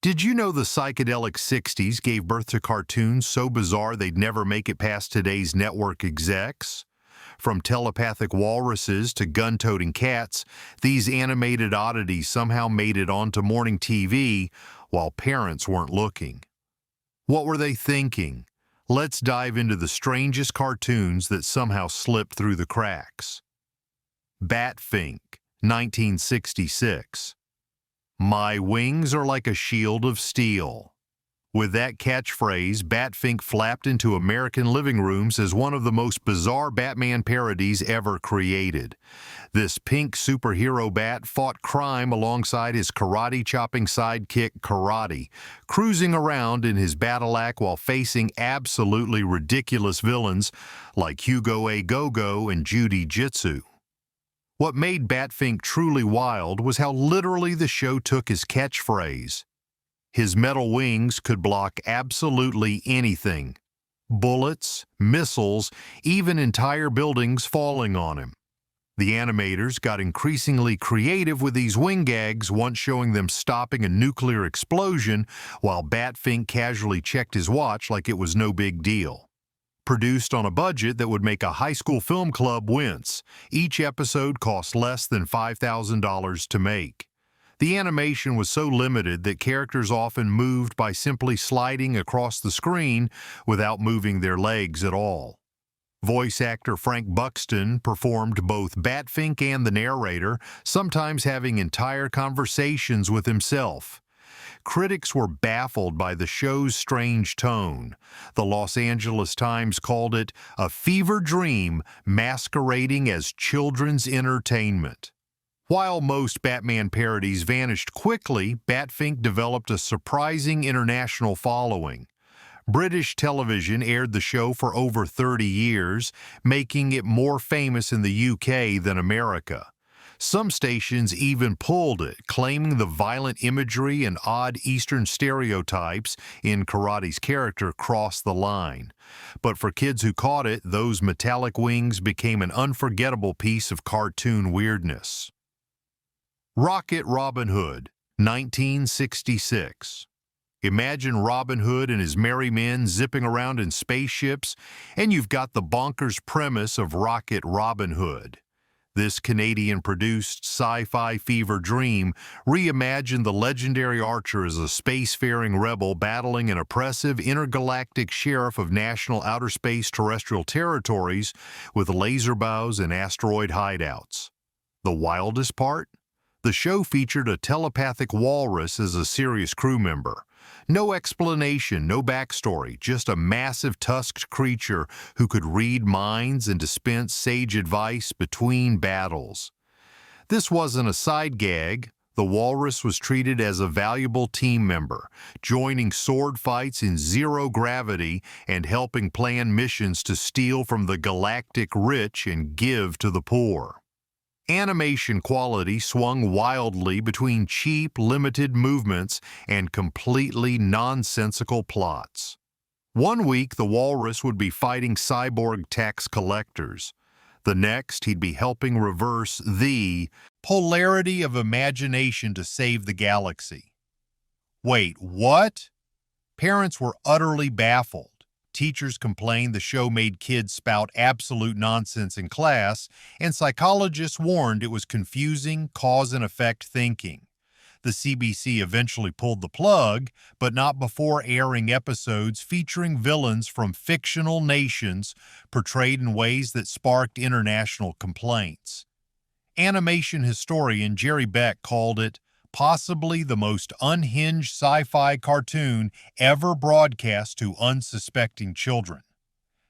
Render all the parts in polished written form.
Did you know the psychedelic 60s gave birth to cartoons so bizarre they'd never make it past today's network execs? From telepathic walruses to gun-toting cats, these animated oddities somehow made it onto morning TV while parents weren't looking. What were they thinking? Let's dive into the strangest cartoons that somehow slipped through the cracks. Batfink, 1966. My wings are like a shield of steel. With that catchphrase, Batfink flapped into American living rooms as one of the most bizarre Batman parodies ever created. This pink superhero bat fought crime alongside his karate-chopping sidekick Karate, cruising around in his battle-act while facing absolutely ridiculous villains like Hugo A. Go-Go and Judy Jitsu. What made Batfink truly wild was how literally the show took his catchphrase. His metal wings could block absolutely anything. Bullets, missiles, even entire buildings falling on him. The animators got increasingly creative with these wing gags, once showing them stopping a nuclear explosion while Batfink casually checked his watch like it was no big deal. Produced on a budget that would make a high school film club wince, each episode cost less than $5,000 to make. The animation was so limited that characters often moved by simply sliding across the screen without moving their legs at all. Voice actor Frank Buxton performed both Batfink and the narrator, sometimes having entire conversations with himself. Critics were baffled by the show's strange tone. The Los Angeles Times called it a fever dream masquerading as children's entertainment. While most Batman parodies vanished quickly, Batfink developed a surprising international following. British television aired the show for over 30 years, making it more famous in the UK than America. Some stations even pulled it, claiming the violent imagery and odd Eastern stereotypes in Karate's character crossed the line. But for kids who caught it, those metallic wings became an unforgettable piece of cartoon weirdness. Rocket Robin Hood, 1966. Imagine Robin Hood and his merry men zipping around in spaceships, and you've got the bonkers premise of Rocket Robin Hood. This Canadian-produced sci-fi fever dream reimagined the legendary archer as a spacefaring rebel battling an oppressive intergalactic sheriff of national outer space terrestrial territories with laser bows and asteroid hideouts. The wildest part? The show featured a telepathic walrus as a serious crew member. No explanation, no backstory, just a massive tusked creature who could read minds and dispense sage advice between battles. This wasn't a side gag. The walrus was treated as a valuable team member, joining sword fights in zero gravity and helping plan missions to steal from the galactic rich and give to the poor. Animation quality swung wildly between cheap, limited movements and completely nonsensical plots. One week, the walrus would be fighting cyborg tax collectors. The next, he'd be helping reverse the polarity of imagination to save the galaxy. Wait, what? Parents were utterly baffled. Teachers complained the show made kids spout absolute nonsense in class, and psychologists warned it was confusing cause and effect thinking. The CBC eventually pulled the plug, but not before airing episodes featuring villains from fictional nations portrayed in ways that sparked international complaints. Animation historian Jerry Beck called it possibly the most unhinged sci-fi cartoon ever broadcast to unsuspecting children.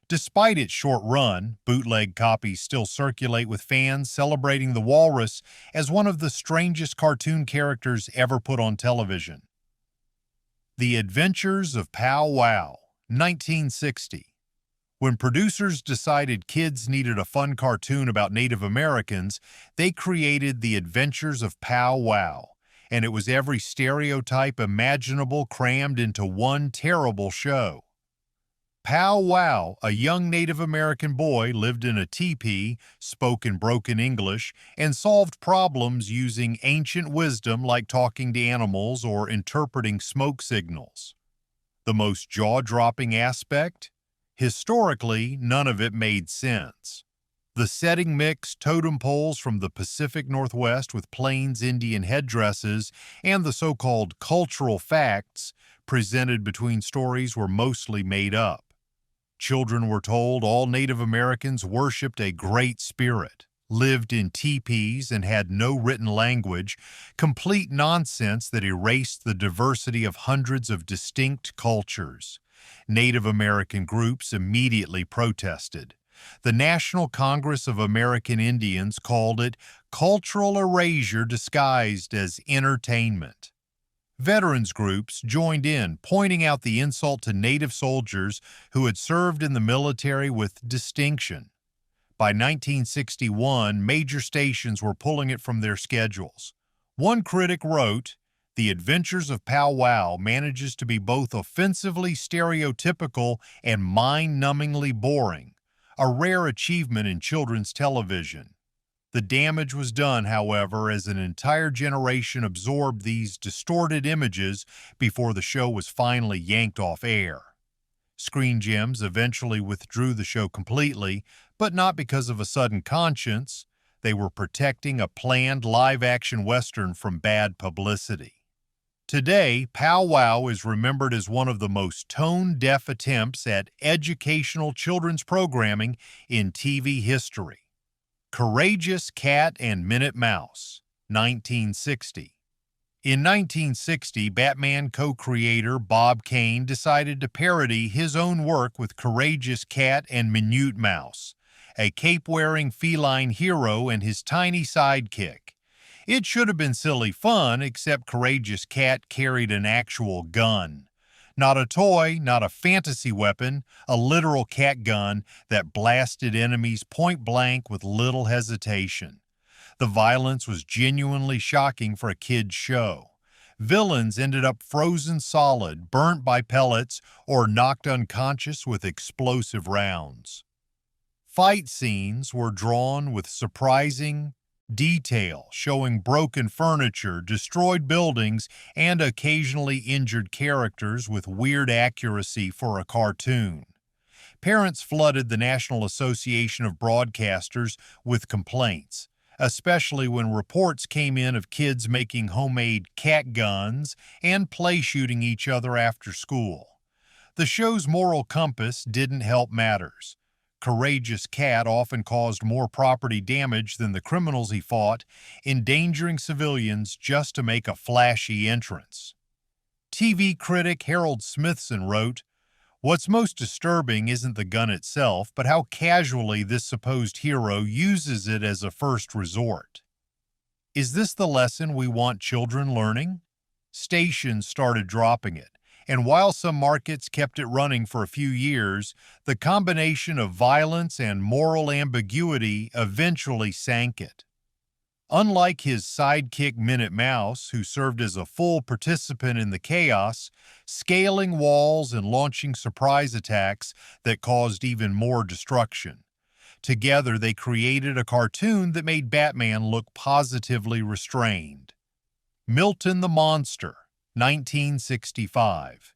Despite its short run, bootleg copies still circulate with fans celebrating the walrus as one of the strangest cartoon characters ever put on television. The Adventures of Pow Wow, 1960. When producers decided kids needed a fun cartoon about Native Americans, they created The Adventures of Pow Wow. And it was every stereotype imaginable crammed into one terrible show. Pow Wow, a young Native American boy, lived in a teepee, spoke in broken English, and solved problems using ancient wisdom like talking to animals or interpreting smoke signals. The most jaw-dropping aspect? Historically, none of it made sense. The setting mixed totem poles from the Pacific Northwest with Plains Indian headdresses, and the so-called cultural facts presented between stories were mostly made up. Children were told all Native Americans worshipped a great spirit, lived in teepees, and had no written language, complete nonsense that erased the diversity of hundreds of distinct cultures. Native American groups immediately protested. The National Congress of American Indians called it cultural erasure disguised as entertainment. Veterans groups joined in, pointing out the insult to Native soldiers who had served in the military with distinction. By 1961, major stations were pulling it from their schedules. One critic wrote, "The Adventures of Pow Wow manages to be both offensively stereotypical and mind-numbingly boring, a rare achievement in children's television." The damage was done, however, as an entire generation absorbed these distorted images before the show was finally yanked off air. Screen Gems eventually withdrew the show completely, but not because of a sudden conscience. They were protecting a planned live-action Western from bad publicity. Today, Pow Wow is remembered as one of the most tone-deaf attempts at educational children's programming in TV history. Courageous Cat and Minute Mouse, 1960. In 1960, Batman co-creator Bob Kane decided to parody his own work with Courageous Cat and Minute Mouse, a cape-wearing feline hero and his tiny sidekick. It should have been silly fun, except Courageous Cat carried an actual gun. Not a toy, not a fantasy weapon, a literal cat gun that blasted enemies point blank with little hesitation. The violence was genuinely shocking for a kid's show. Villains ended up frozen solid, burnt by pellets, or knocked unconscious with explosive rounds. Fight scenes were drawn with surprising detail, showing broken furniture, destroyed buildings, and occasionally injured characters with weird accuracy for a cartoon. Parents flooded the National Association of Broadcasters with complaints, especially when reports came in of kids making homemade cat guns and play shooting each other after school. The show's moral compass didn't help matters. Courageous Cat often caused more property damage than the criminals he fought, endangering civilians just to make a flashy entrance. TV critic Harold Smithson wrote, "What's most disturbing isn't the gun itself, but how casually this supposed hero uses it as a first resort. Is this the lesson we want children learning?" Stations started dropping it, and while some markets kept it running for a few years, the combination of violence and moral ambiguity eventually sank it. Unlike his sidekick Minute Mouse, who served as a full participant in the chaos, scaling walls and launching surprise attacks that caused even more destruction. Together, they created a cartoon that made Batman look positively restrained. Milton the Monster, 1965.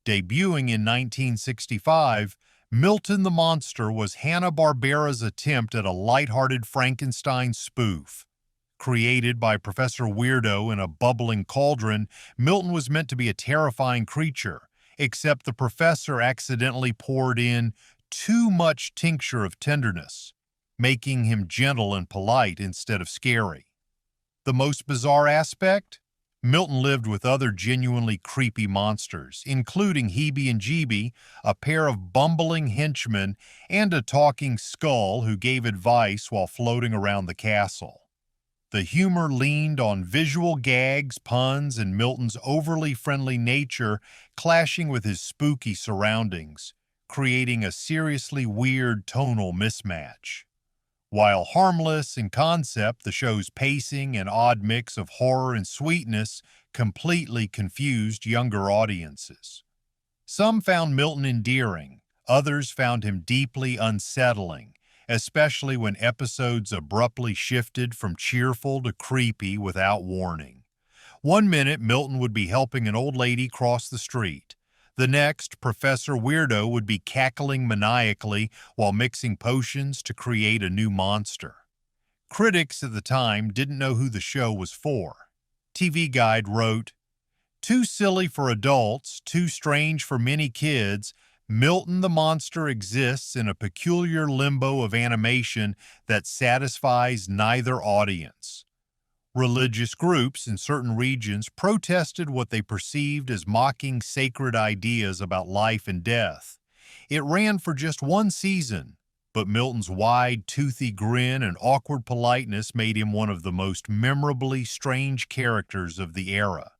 Debuting in 1965, Milton the Monster was Hanna-Barbera's attempt at a lighthearted Frankenstein spoof. Created by Professor Weirdo in a bubbling cauldron, Milton was meant to be a terrifying creature, except the professor accidentally poured in too much tincture of tenderness, making him gentle and polite instead of scary. The most bizarre aspect? Milton lived with other genuinely creepy monsters, including Heebie and Jeebie, a pair of bumbling henchmen, and a talking skull who gave advice while floating around the castle. The humor leaned on visual gags, puns, and Milton's overly friendly nature clashing with his spooky surroundings, creating a seriously weird tonal mismatch. While harmless in concept, the show's pacing and odd mix of horror and sweetness completely confused younger audiences. Some found Milton endearing, Others found him deeply unsettling, especially when episodes abruptly shifted from cheerful to creepy without warning. One minute, Milton would be helping an old lady cross the street. The next, Professor Weirdo would be cackling maniacally while mixing potions to create a new monster. Critics at the time didn't know who the show was for. TV Guide wrote, "Too silly for adults, too strange for many kids, Milton the Monster exists in a peculiar limbo of animation that satisfies neither audience." Religious groups in certain regions protested what they perceived as mocking sacred ideas about life and death. It ran for just one season, but Milton's wide, toothy grin and awkward politeness made him one of the most memorably strange characters of the era.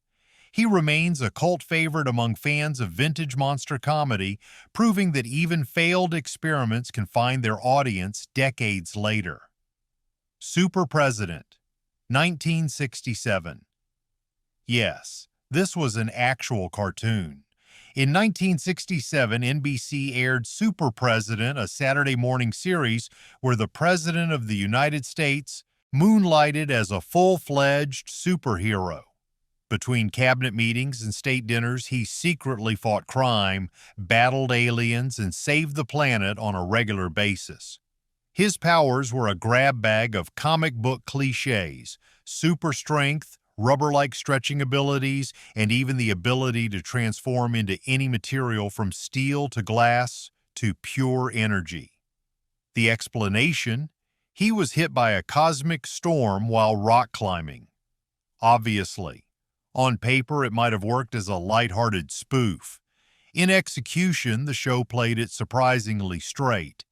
He remains a cult favorite among fans of vintage monster comedy, proving that even failed experiments can find their audience decades later. Super President, 1967. Yes, this was an actual cartoon. In 1967, NBC aired Super President, a Saturday morning series where the President of the United States moonlighted as a full-fledged superhero. Between cabinet meetings and state dinners, he secretly fought crime, battled aliens, and saved the planet on a regular basis. His powers were a grab bag of comic book cliches: super strength, rubber-like stretching abilities, and even the ability to transform into any material from steel to glass to pure energy. The explanation? He was hit by a cosmic storm while rock climbing. Obviously. On paper, it might have worked as a lighthearted spoof. In execution, the show played it surprisingly straight.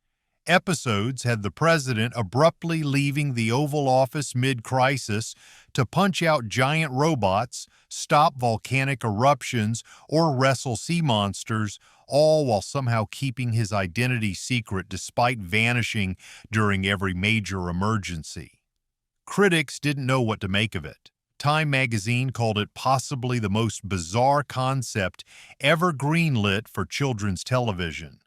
Episodes had the president abruptly leaving the Oval Office mid-crisis to punch out giant robots, stop volcanic eruptions, or wrestle sea monsters, all while somehow keeping his identity secret despite vanishing during every major emergency. Critics didn't know what to make of it. Time magazine called it possibly the most bizarre concept ever greenlit for children's television,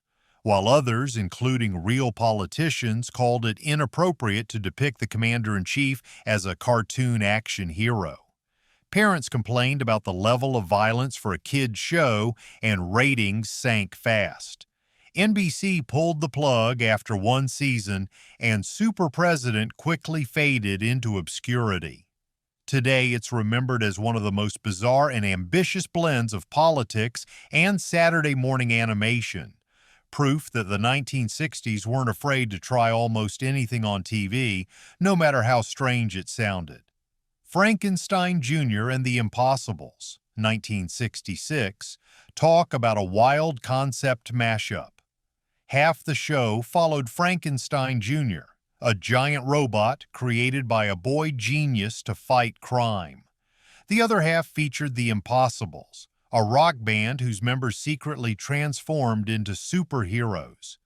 while others, including real politicians, called it inappropriate to depict the commander-in-chief as a cartoon action hero. Parents complained about the level of violence for a kid's show, and ratings sank fast. NBC pulled the plug after one season, and Super President quickly faded into obscurity. Today, it's remembered as one of the most bizarre and ambitious blends of politics and Saturday morning animation, proof that the 1960s weren't afraid to try almost anything on TV, no matter how strange it sounded. Frankenstein Jr. and the Impossibles, 1966, talk about a wild concept mashup. Half the show followed Frankenstein Jr., a giant robot created by a boy genius to fight crime. The other half featured the Impossibles, a rock band whose members secretly transformed into superheroes.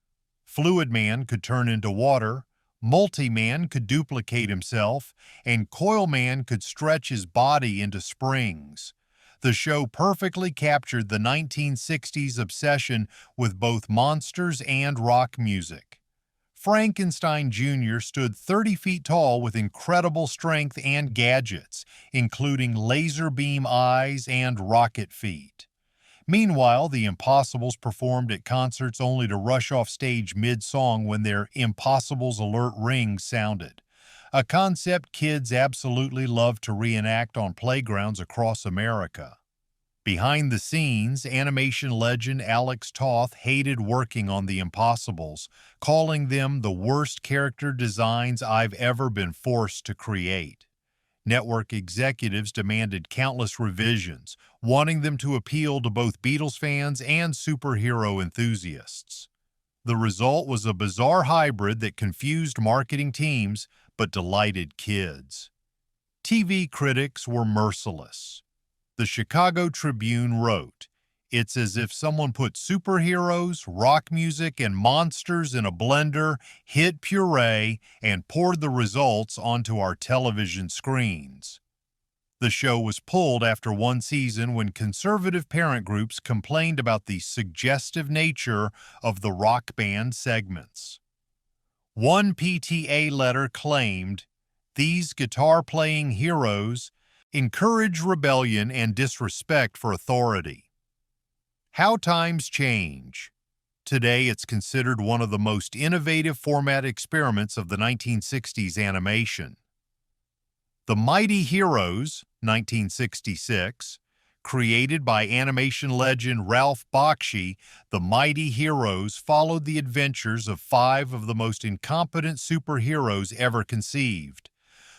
Fluid Man could turn into water, Multi-Man could duplicate himself, and Coil Man could stretch his body into springs. The show perfectly captured the 1960s obsession with both monsters and rock music. Frankenstein Jr. stood 30 feet tall with incredible strength and gadgets, including laser beam eyes and rocket feet. Meanwhile, the Impossibles performed at concerts only to rush off stage mid-song when their Impossibles Alert ring sounded, a concept kids absolutely love to reenact on playgrounds across America. Behind the scenes, animation legend Alex Toth hated working on the Impossibles, calling them the worst character designs I've ever been forced to create. Network executives demanded countless revisions, wanting them to appeal to both Beatles fans and superhero enthusiasts. The result was a bizarre hybrid that confused marketing teams but delighted kids. TV critics were merciless. The Chicago Tribune wrote, "It's as if someone put superheroes, rock music, and monsters in a blender, hit puree, and poured the results onto our television screens." The show was pulled after one season when conservative parent groups complained about the suggestive nature of the rock band segments. One PTA letter claimed, "These guitar-playing heroes encourage rebellion and disrespect for authority." How times change. Today, it's considered one of the most innovative format experiments of the 1960s animation. The Mighty Heroes, 1966, created by animation legend Ralph Bakshi, the Mighty Heroes followed the adventures of 5 of the most incompetent superheroes ever conceived: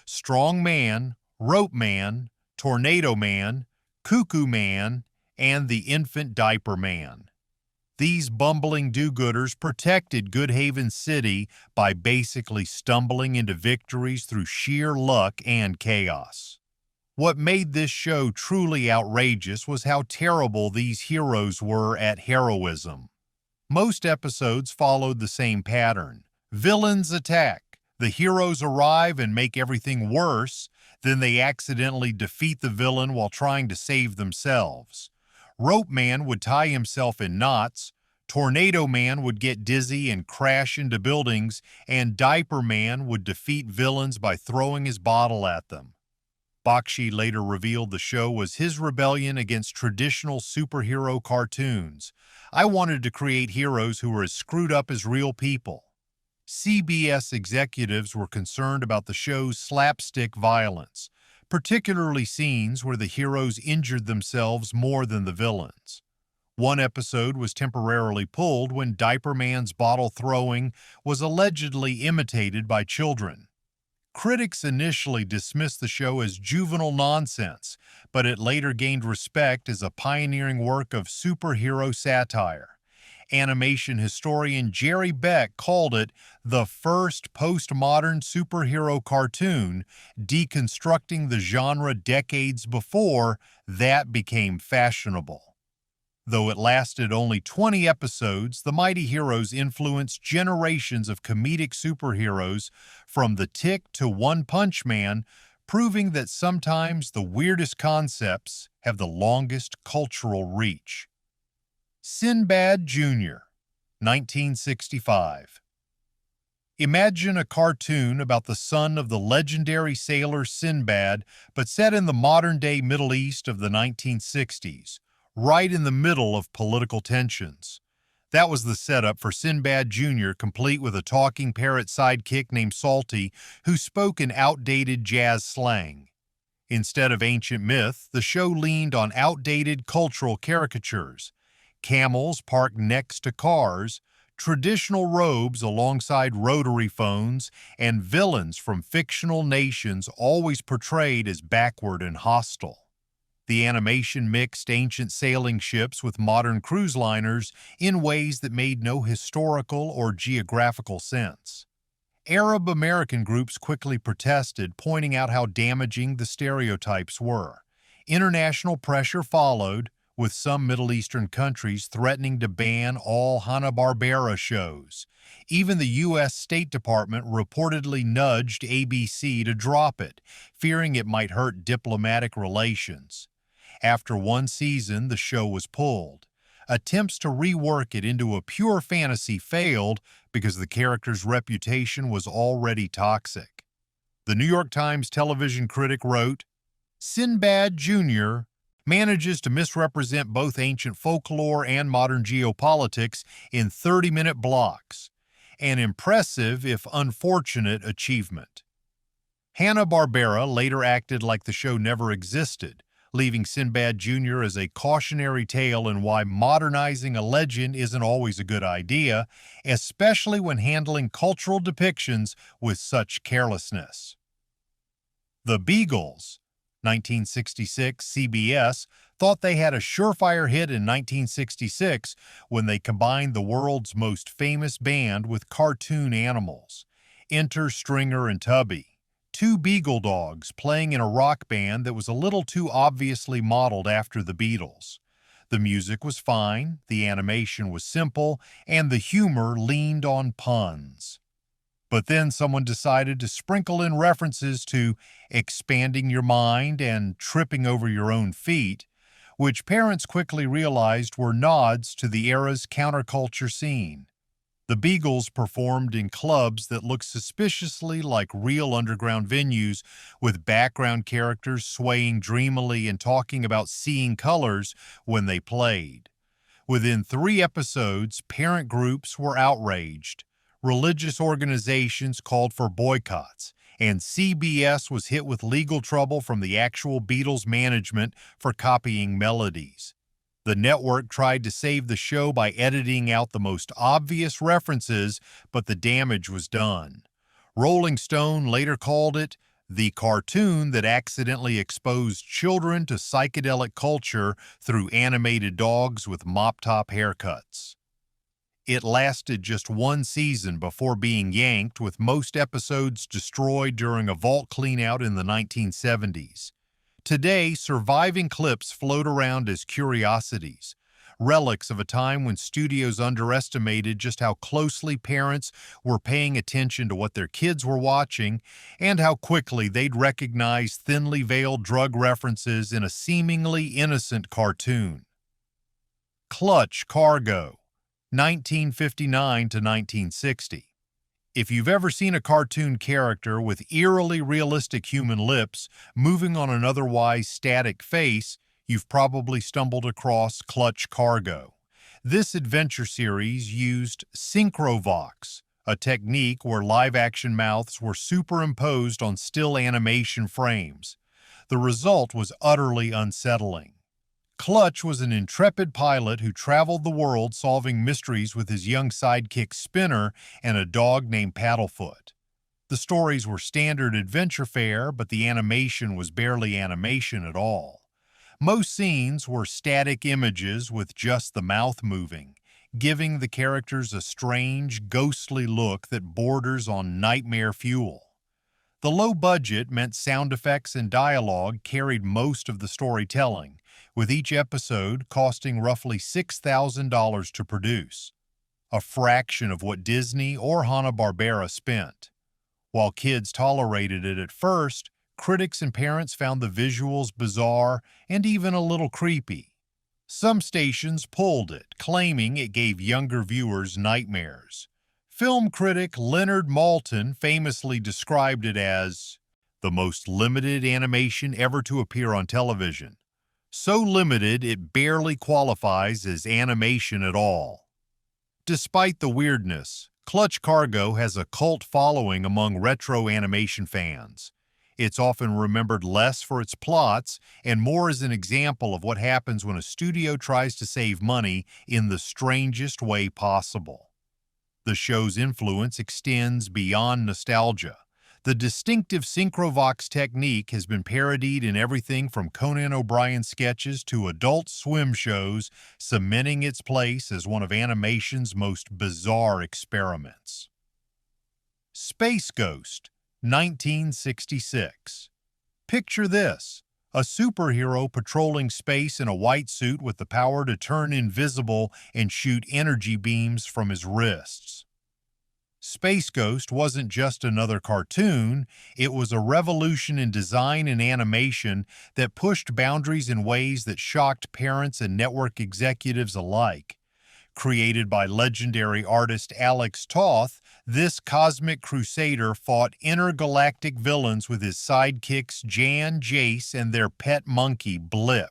Strong Man, Rope Man, Tornado Man, Cuckoo Man, and the Infant Diaper Man. These bumbling do-gooders protected Good Haven City by basically stumbling into victories through sheer luck and chaos. What made this show truly outrageous was how terrible these heroes were at heroism. Most episodes followed the same pattern. Villains attack, the heroes arrive and make everything worse, then they accidentally defeat the villain while trying to save themselves. Rope Man would tie himself in knots, Tornado Man would get dizzy and crash into buildings, and Diaper Man would defeat villains by throwing his bottle at them. Bakshi later revealed the show was his rebellion against traditional superhero cartoons. "I wanted to create heroes who were as screwed up as real people." CBS executives were concerned about the show's slapstick violence, particularly scenes where the heroes injured themselves more than the villains. One episode was temporarily pulled when Diaper Man's bottle throwing was allegedly imitated by children. Critics initially dismissed the show as juvenile nonsense, but it later gained respect as a pioneering work of superhero satire. Animation historian Jerry Beck called it the first postmodern superhero cartoon, deconstructing the genre decades before that became fashionable. Though it lasted only 20 episodes, the Mighty Heroes influenced generations of comedic superheroes from The Tick to One Punch Man, proving that sometimes the weirdest concepts have the longest cultural reach. Sinbad Jr., 1965. Imagine a cartoon about the son of the legendary sailor Sinbad, but set in the modern-day Middle East of the 1960s. Right in the middle of political tensions. That was the setup for Sinbad Jr., complete with a talking parrot sidekick named Salty, who spoke in outdated jazz slang. Instead of ancient myth, the show leaned on outdated cultural caricatures: camels parked next to cars, traditional robes alongside rotary phones, and villains from fictional nations always portrayed as backward and hostile. The animation mixed ancient sailing ships with modern cruise liners in ways that made no historical or geographical sense. Arab American groups quickly protested, pointing out how damaging the stereotypes were. International pressure followed, with some Middle Eastern countries threatening to ban all Hanna-Barbera shows. Even the U.S. State Department reportedly nudged ABC to drop it, fearing it might hurt diplomatic relations. After one season, the show was pulled. Attempts to rework it into a pure fantasy failed because the character's reputation was already toxic. The New York Times television critic wrote, "Sinbad Jr. manages to misrepresent both ancient folklore and modern geopolitics in 30-minute blocks. An impressive, if unfortunate, achievement." Hanna-Barbera later acted like the show never existed, leaving Sinbad Jr. as a cautionary tale in why modernizing a legend isn't always a good idea, especially when handling cultural depictions with such carelessness. The Beagles, 1966, CBS, thought they had a surefire hit in 1966 when they combined the world's most famous band with cartoon animals. Enter Stringer and Tubby, two beagle dogs playing in a rock band that was a little too obviously modeled after the Beatles. The music was fine, the animation was simple, and the humor leaned on puns. But then someone decided to sprinkle in references to expanding your mind and tripping over your own feet, which parents quickly realized were nods to the era's counterculture scene. The Beagles performed in clubs that looked suspiciously like real underground venues, with background characters swaying dreamily and talking about seeing colors when they played. Within 3 episodes, parent groups were outraged. Religious organizations called for boycotts, and CBS was hit with legal trouble from the actual Beatles management for copying melodies. The network tried to save the show by editing out the most obvious references, but the damage was done. Rolling Stone later called it the cartoon that accidentally exposed children to psychedelic culture through animated dogs with mop-top haircuts. It lasted just 1 season before being yanked, with most episodes destroyed during a vault cleanout in the 1970s. Today, surviving clips float around as curiosities, relics of a time when studios underestimated just how closely parents were paying attention to what their kids were watching and how quickly they'd recognize thinly veiled drug references in a seemingly innocent cartoon. Clutch Cargo, 1959 to 1960. If you've ever seen a cartoon character with eerily realistic human lips moving on an otherwise static face, you've probably stumbled across Clutch Cargo. This adventure series used synchrovox, a technique where live-action mouths were superimposed on still animation frames. The result was utterly unsettling. Clutch was an intrepid pilot who traveled the world solving mysteries with his young sidekick Spinner and a dog named Paddlefoot. The stories were standard adventure fare, but the animation was barely animation at all. Most scenes were static images with just the mouth moving, giving the characters a strange, ghostly look that borders on nightmare fuel. The low budget meant sound effects and dialogue carried most of the storytelling, with each episode costing roughly $6,000 to produce, a fraction of what Disney or Hanna-Barbera spent. While kids tolerated it at first, critics and parents found the visuals bizarre and even a little creepy. Some stations pulled it, claiming it gave younger viewers nightmares. Film critic Leonard Maltin famously described it as the most limited animation ever to appear on television. So limited it barely qualifies as animation at all. Despite the weirdness, Clutch Cargo has a cult following among retro animation fans. It's often remembered less for its plots and more as an example of what happens when a studio tries to save money in the strangest way possible. The show's influence extends beyond nostalgia. The distinctive synchrovox technique has been parodied in everything from Conan O'Brien sketches to Adult Swim shows, cementing its place as one of animation's most bizarre experiments. Space Ghost, 1966. Picture this: a superhero patrolling space in a white suit with the power to turn invisible and shoot energy beams from his wrists. Space Ghost wasn't just another cartoon, it was a revolution in design and animation that pushed boundaries in ways that shocked parents and network executives alike. Created by legendary artist Alex Toth, this cosmic crusader fought intergalactic villains with his sidekicks Jan, Jace, and their pet monkey Blip.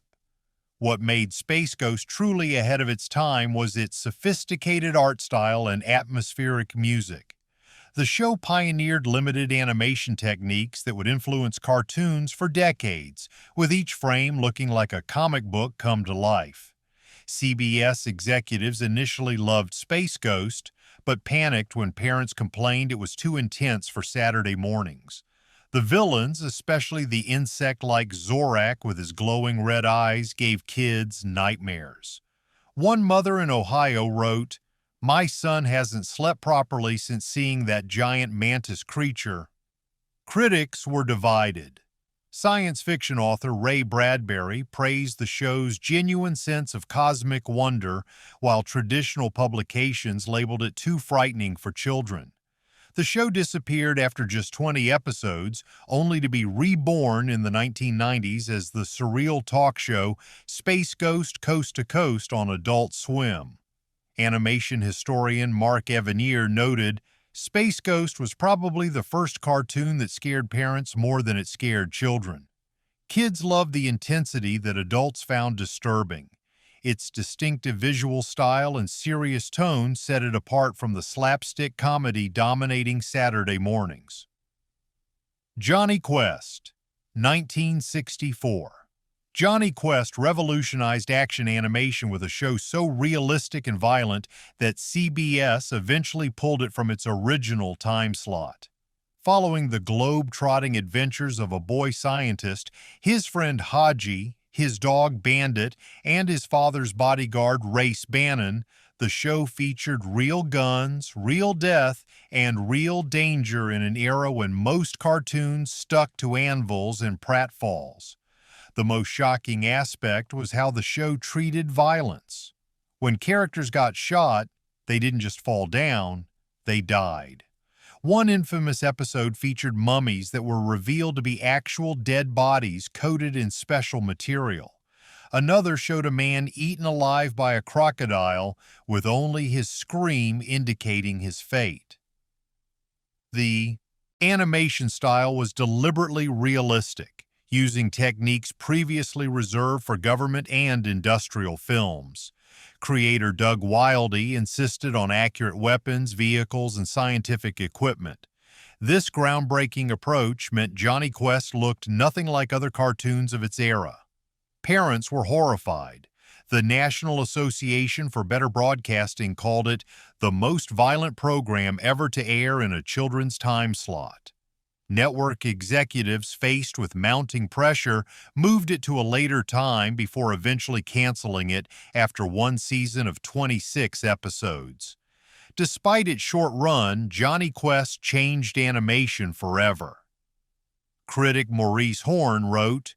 What made Space Ghost truly ahead of its time was its sophisticated art style and atmospheric music. The show pioneered limited animation techniques that would influence cartoons for decades, with each frame looking like a comic book come to life. CBS executives initially loved Space Ghost, but panicked when parents complained it was too intense for Saturday mornings. The villains, especially the insect-like Zorak with his glowing red eyes, gave kids nightmares. One mother in Ohio wrote, "My son hasn't slept properly since seeing that giant mantis creature." Critics were divided. Science fiction author Ray Bradbury praised the show's genuine sense of cosmic wonder, while traditional publications labeled it too frightening for children. The show disappeared after just 20 episodes, only to be reborn in the 1990s as the surreal talk show Space Ghost Coast to Coast on Adult Swim. Animation historian Mark Evanier noted, Space Ghost was probably the first cartoon that scared parents more than it scared children. Kids loved the intensity that adults found disturbing. Its distinctive visual style and serious tone set it apart from the slapstick comedy dominating Saturday mornings. Johnny Quest, 1964. Johnny Quest revolutionized action animation with a show so realistic and violent that CBS eventually pulled it from its original time slot. Following the globe-trotting adventures of a boy scientist, his friend Haji, his dog Bandit, and his father's bodyguard Race Bannon, the show featured real guns, real death, and real danger in an era when most cartoons stuck to anvils and pratfalls. The most shocking aspect was how the show treated violence. When characters got shot, they didn't just fall down, they died. One infamous episode featured mummies that were revealed to be actual dead bodies coated in special material. Another showed a man eaten alive by a crocodile with only his scream indicating his fate. The animation style was deliberately realistic, using techniques previously reserved for government and industrial films. Creator Doug Wildey insisted on accurate weapons, vehicles, and scientific equipment. This groundbreaking approach meant Johnny Quest looked nothing like other cartoons of its era. Parents were horrified. The National Association for Better Broadcasting called it the most violent program ever to air in a children's time slot. Network executives, faced with mounting pressure, moved it to a later time before eventually canceling it after one season of 26 episodes. Despite its short run, Johnny Quest changed animation forever. Critic Maurice Horn wrote,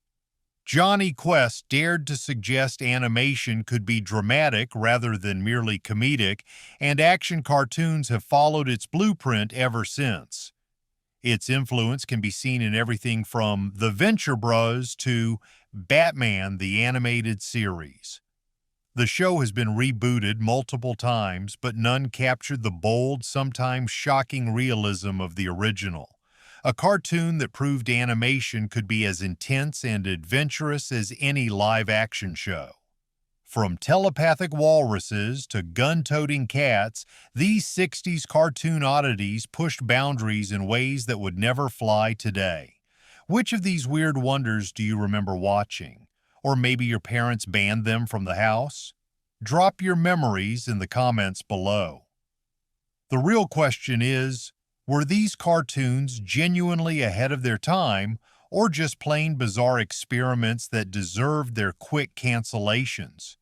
Johnny Quest dared to suggest animation could be dramatic rather than merely comedic, and action cartoons have followed its blueprint ever since. Its influence can be seen in everything from The Venture Bros to Batman the Animated Series. The show has been rebooted multiple times, but none captured the bold, sometimes shocking realism of the original. A cartoon that proved animation could be as intense and adventurous as any live-action show. From telepathic walruses to gun-toting cats, these 60s cartoon oddities pushed boundaries in ways that would never fly today. Which of these weird wonders do you remember watching? Or maybe your parents banned them from the house? Drop your memories in the comments below. The real question is, were these cartoons genuinely ahead of their time, or just plain bizarre experiments that deserved their quick cancellations?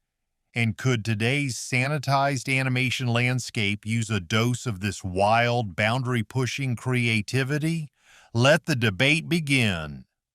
And could today's sanitized animation landscape use a dose of this wild, boundary-pushing creativity? Let the debate begin.